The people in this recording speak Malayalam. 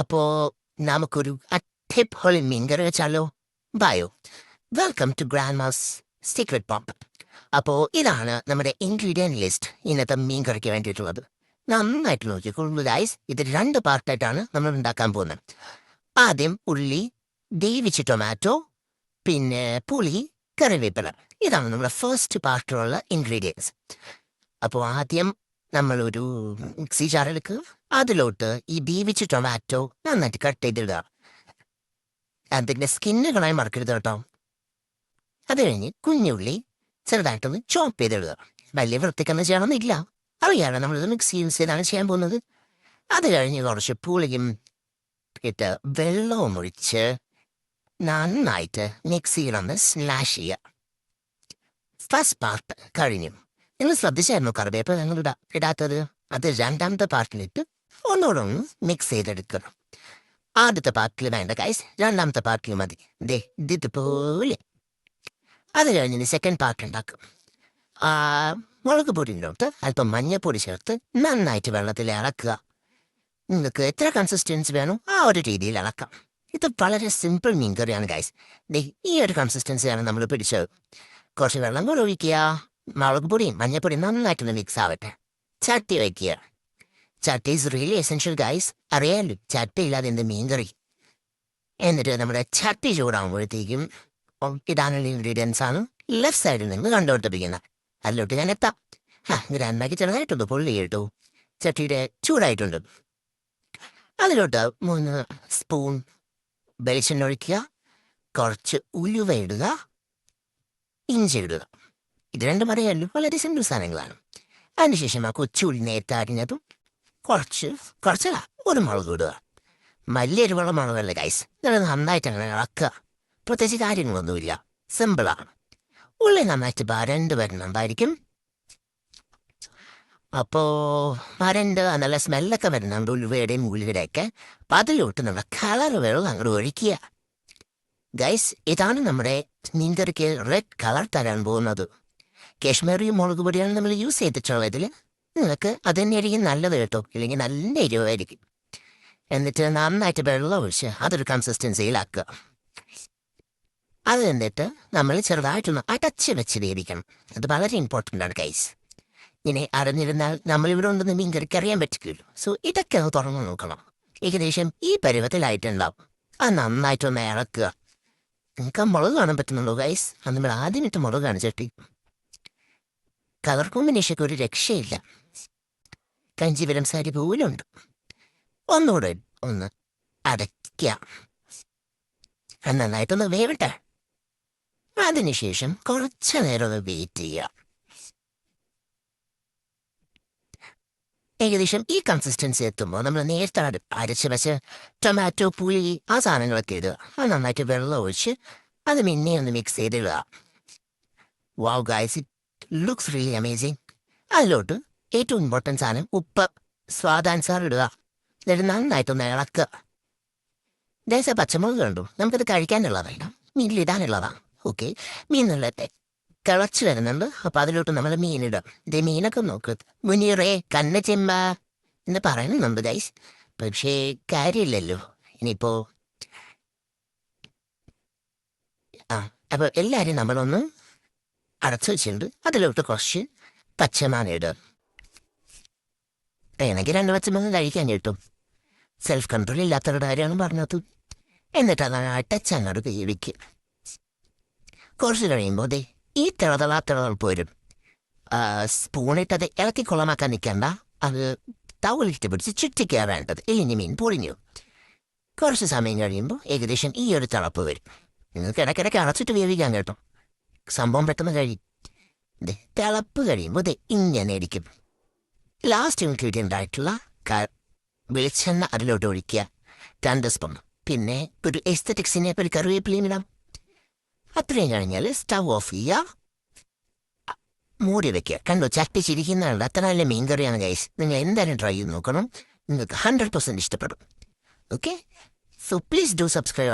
അപ്പോ നമുക്കൊരു അടിപൊളി മീൻകറി വെച്ചാലോ? ബയോ welcome to grand ma's secret pop. അപ്പോൾ ഇതാണ് നമ്മുടെ ഇൻഗ്രീഡിയൻറ്റ് ലിസ്റ്റ് ഇന്നത്തെ മീൻകറിക്ക് വേണ്ടിയിട്ടുള്ളത്. നന്നായിട്ട് നോക്കിക്കോളൂ ഗൈസ്, ഇത് 2 പാർട്ടായിട്ടാണ് നമ്മൾ ഉണ്ടാക്കാൻ പോകുന്നത്. ആദ്യം ഉള്ളി, വേവിച്ച ടൊമാറ്റോ, പിന്നെ പുളി, കറിവേപ്പില. ഇതാണ് നമ്മുടെ ഫസ്റ്റ് പാർട്ടിലുള്ള ഇൻഗ്രീഡിയൻസ്. അപ്പോൾ ആദ്യം നമ്മളൊരു മിക്സി ജാറെടുക്കുക. അതിലോട്ട് ഈ വേവിച്ച ടൊമാറ്റോ നന്നായിട്ട് കട്ട് ചെയ്തിടുക. അതിൻ്റെ സ്കിന്നുകളായി മറക്കരുത് കേട്ടോ. അത് കഴിഞ്ഞ് കുഞ്ഞുള്ളി ചെറുതായിട്ടൊന്ന് ചോപ്പ് ചെയ്തിടുക. വലിയ വൃത്തിക്കൊന്നും ചെയ്യണമെന്നില്ല, അറിയാതെ നമ്മളിത് മിക്സി യൂസ് ചെയ്താണ് ചെയ്യാൻ പോകുന്നത്. അത് കഴിഞ്ഞ് കുറച്ച് പുളിയും ഇട്ട് വെള്ളവും ഒഴിച്ച് നന്നായിട്ട് മിക്സിയിലൊന്ന് സ്ലാഷ് ചെയ്യുക. ഫസ്റ്റ് പാർട്ട് കഴിഞ്ഞു. നിങ്ങൾ ശ്രദ്ധിച്ചായിരുന്നു കറിവേപ്പ് ഞങ്ങൾ ഇടാത്തത്? അത് രണ്ടാമത്തെ പാർട്ടിലിട്ട് ഒന്നുകൂടെ ഒന്ന് മിക്സ് ചെയ്തെടുക്കണം. ആദ്യത്തെ പാർട്ടിൽ വേണ്ട ഗൈസ്, രണ്ടാമത്തെ പാർട്ടിൽ മതി. ഇതുപോലെ. അത് കഴിഞ്ഞ് സെക്കൻഡ് പാർട്ട് ഉണ്ടാക്കും. മുളക് പൊടിയിലോട്ട് അല്പം മഞ്ഞൾപ്പൊടി ചേർത്ത് നന്നായിട്ട് വെള്ളത്തിൽ ഇളക്കുക. നിങ്ങൾക്ക് എത്ര കൺസിസ്റ്റൻസി വേണോ ആ ഒരു രീതിയിൽ ഇളക്കാം. ഇത് വളരെ സിമ്പിൾ മീൻകറിയാണ് ഗൈസ്. ഈ ഒരു കൺസിസ്റ്റൻസിയാണ് നമ്മൾ പിടിച്ചത്. കുറച്ച് വെള്ളം കൂടെ ഒഴിക്കുക. മുളക് പൊടിയും മഞ്ഞൾപ്പൊടിയും നന്നായിട്ടൊന്ന് മിക്സ് ആവട്ടെ. ചട്ടി വയ്ക്കുക. ചട്ടി ഈസ് റിയലി എസെൻഷ്യൽ ഗൈസ്. അറിയാമല്ലോ, ചട്ടി ഇല്ലാതെ എന്ത് മീൻകറി. എന്നിട്ട് നമ്മുടെ ചട്ടി ചൂടാകുമ്പോഴത്തേക്കും ഇടാനുള്ള ഇൻഗ്രീഡിയൻസ് ആണ് ലെഫ്റ്റ് സൈഡിൽ നിന്ന് കണ്ടുകൊടുത്തിരിക്കുന്നത്. അതിലോട്ട് ഞാൻ എത്താം. ഗ്രാൻഡ്മാക്ക് ചെറുതായിട്ടുണ്ട്, പൊള്ളി കേട്ടു. ചട്ടിയുടെ ചൂടായിട്ടുണ്ട്. അതിലോട്ട് 3 സ്പൂൺ വെളിച്ചെണ്ണ ഒഴിക്കുക. കുറച്ച് ഉലുവ ഇടുക, ഇഞ്ചി ഇടുക. ഇത് രണ്ടും അറിയാമല്ലോ, വളരെ സിമ്പിൾ സാധനങ്ങളാണ്. അതിനുശേഷം ആ കൊച്ചുള്ളി നേരത്തെ അരിഞ്ഞതും കുറച്ചല്ല, ഒരു മുളക് ഇടുക. വലിയ എരിവുള്ള മുളകല്ല ഗൈസ്. ഇത് നന്നായിട്ട് അങ്ങനെ ഇളക്കുക. പ്രത്യേകിച്ച് കാര്യങ്ങളൊന്നുമില്ല, സിമ്പിളാണ്. ഉള്ളി നന്നായിട്ട് വരണ്ട് വരുന്നുണ്ടായിരിക്കും. അപ്പോൾ വരണ്ട് നല്ല സ്മെല്ലൊക്കെ വരുന്നുണ്ട് ഉലുവയുടെയും ഉള്ളിയുടെയൊക്കെ. അപ്പം അതിലോട്ട് നമ്മുടെ കളർ വെള്ളം അങ്ങോട്ട് ഒഴിക്കുക. ഗൈസ്, ഇതാണ് നമ്മുടെ മീൻകറിക്ക് റെഡ് കളർ തരാൻ പോകുന്നത്. കാശ്മീരി മുളക് പൊടിയാണ് നമ്മൾ യൂസ് ചെയ്തിട്ടുള്ളതിൽ. നിങ്ങൾക്ക് അത് തന്നെയായിരിക്കും നല്ലത് കേട്ടോ, ഇല്ലെങ്കിൽ നല്ല എരിവായിരിക്കും. എന്നിട്ട് നന്നായിട്ട് വെള്ളം ഒഴിച്ച് അതൊരു കൺസിസ്റ്റൻസിയിലാക്കുക. അത് എന്നിട്ട് നമ്മൾ ചെറുതായിട്ടൊന്ന് അടച്ച് വെച്ച് വേവിക്കണം. അത് വളരെ ഇമ്പോർട്ടൻ്റ് ആണ് ഗൈസ്. ഇനി അറിഞ്ഞിരുന്നാൽ നമ്മളിവിടെ ഉണ്ടെന്ന് മീൻകറിക്ക് അറിയാൻ പറ്റില്ലല്ലോ. സോ ഇതൊക്കെ ഒന്ന് തുറന്നു നോക്കണം. ഏകദേശം ഈ പരുവത്തിലായിട്ടുണ്ടാവും. അത് നന്നായിട്ടൊന്ന് ഇളക്കുക. നിങ്ങൾക്ക് മുളക് കാണാൻ പറ്റുന്നുണ്ടോ ഗൈസ്? അത് നമ്മൾ ആദ്യം ഇട്ട് മുളകാണ് ചട്ടി. കളർ കോമ്പിനേഷനൊക്കെ ഒരു രക്ഷയില്ല. കഞ്ചിവരം സാരി പോലുണ്ട്. ഒന്നുകൂടെ ഒന്ന് അടയ്ക്കുക. നന്നായിട്ടൊന്ന് വേവട്ടെ. അതിനുശേഷം കുറച്ച് നേരം ഒന്ന് വെയിറ്റ് ചെയ്യുക. ഏകദേശം ഈ കൺസിസ്റ്റൻസി എത്തുമ്പോൾ നമ്മൾ നേരത്തെ അരച്ച് വെച്ച് ടൊമാറ്റോ, പുളി, ആ സാധനങ്ങളൊക്കെ ഇടുക. അത് നന്നായിട്ട് വെള്ളം ഒഴിച്ച് അത് പിന്നെ ഒന്ന് മിക്സ് ചെയ്തിടുക. Wow guys, it looks really amazing. അതിലോട്ട് ഏറ്റവും ഇമ്പോർട്ടൻറ്റ് സാധനം ഉപ്പ് സ്വാദാനുസാരം ഇടുക. എന്നിട്ട് നന്നായിട്ടൊന്ന് ഇളക്കുക. ഗൈസ്, പച്ചമുളക് കണ്ടു, നമുക്കത് കഴിക്കാനുള്ളതല്ല, മീനിലിടാനുള്ളതാണ്. ഓക്കെ, മീൻ നല്ല തിളച്ച് വരുന്നുണ്ട്. അപ്പോൾ അതിലോട്ട് നമ്മൾ മീനിടും. ഇതേ മീനൊക്കെ നോക്ക്, മുനീറേ കണ്ണ് ചെമ്മ എന്ന് പറയുന്നുണ്ട് ഗൈസ്. പക്ഷേ കാര്യമില്ലല്ലോ. ഇനിയിപ്പോൾ അപ്പോൾ എല്ലാവരും നമ്മളൊന്ന് അടച്ചു വെച്ചിട്ടുണ്ട്. അതിലോട്ട് കുറച്ച് പച്ചമാങ്ങ ഇടുക. എനിക്ക് 2 പച്ചമാങ്ങ കഴിക്കാൻ കിട്ടും. സെൽഫ് കൺട്രോൾ ഇല്ലാത്തവരുടെ കാര്യമാണ് പറഞ്ഞത്. എന്നിട്ട് അതാണ് അടച്ചങ്ങോട്ട് വേവിക്കുക. കുറച്ച് കഴിയുമ്പോൾ ഈ തിളതളപ്പ് വരും. സ്പൂണിട്ടത് ഇളക്കി കുളമാക്കാൻ നിൽക്കണ്ട. അത് തവലിട്ട് പിടിച്ച് ചുറ്റിക്കുക വേണ്ടത്. ഇനി മീൻ പൊളിഞ്ഞു. കുറച്ച് സമയം കഴിയുമ്പോൾ ഏകദേശം ഈ ഒരു തിളപ്പ് വരും. നിങ്ങൾക്ക് ഇടയ്ക്കിടയ്ക്ക് അടച്ചിട്ട് വേവിക്കാൻ കേട്ടോ, സംഭവം പെട്ടെന്ന് കഴിയും. തിളപ്പ് കഴിയുമ്പോൾ ഇങ്ങനെ ഇരിക്കും. ലാസ്റ്റ് ഇൻഗ്രീഡിയൻ്റ് ആയിട്ടുള്ള വെളിച്ചെണ്ണ അതിലോട്ട് ഒഴിക്കുക, 2 സ്പൂൺ. പിന്നെ ഒരു എസ്തറ്റിക്സിനെ ഒരു കറിവേപ്പിലയും ഇടാം. അത്രയും കഴിഞ്ഞാൽ സ്റ്റവ് ഓഫ് ചെയ്യുക, മൂടി വയ്ക്കുക. കണ്ടോ, ചട്ടി ചിരിക്കുന്നുണ്ട്. അത്ര നല്ല മീൻകറിയാണ് ഗൈസ്. നിങ്ങൾ എന്തായാലും ട്രൈ ചെയ്ത് നോക്കണം. നിങ്ങൾക്ക് 100% ഇഷ്ടപ്പെടും. Okay, so please do subscribe.